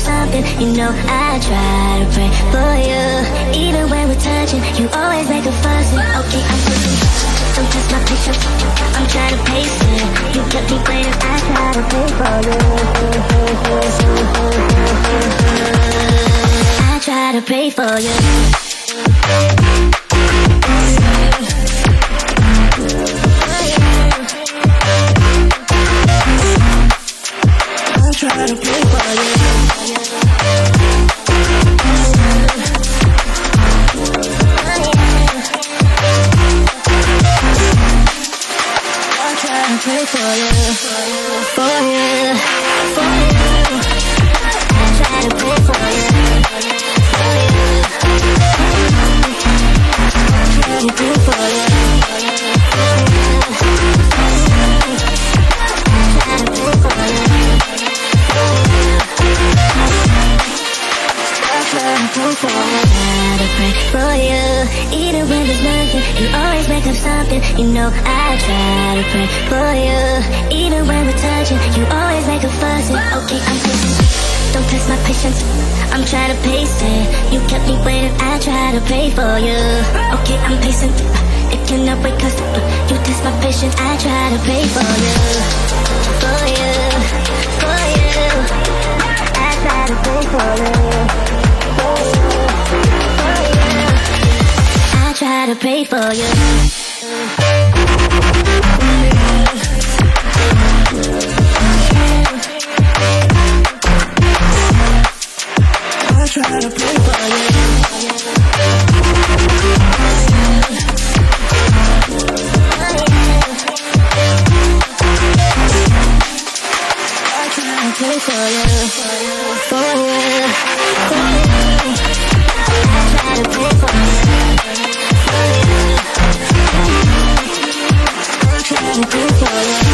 something. You know I try to pray for you. Even when we're touching, you always make a fuss. Okay, I'm pushing. Don't test my patience. I'm trying to pace it. You kept me waiting. I try to pray for you. I try to pray for you. Try to play for you. I try to play for you, for you, for you. I try to play for you, for you. I try to play for you, I try to play for you. I pray for you. Even when there's nothing, you always make up something. You know I try to pray for you. Even when we're touching, you always make a fuss. Okay, I'm patient. Don't test my patience. I'm trying to pace it. You kept me waiting. I try to pray for you. Okay, I'm patient. It cannot wait 'cause you test my patience. I try to pray for you, for you, for you. I try to pray for you. I try to pray for you. I try to pray for you. I try to pray for you, for you, for you. I try to pray for you. I try to pray for you.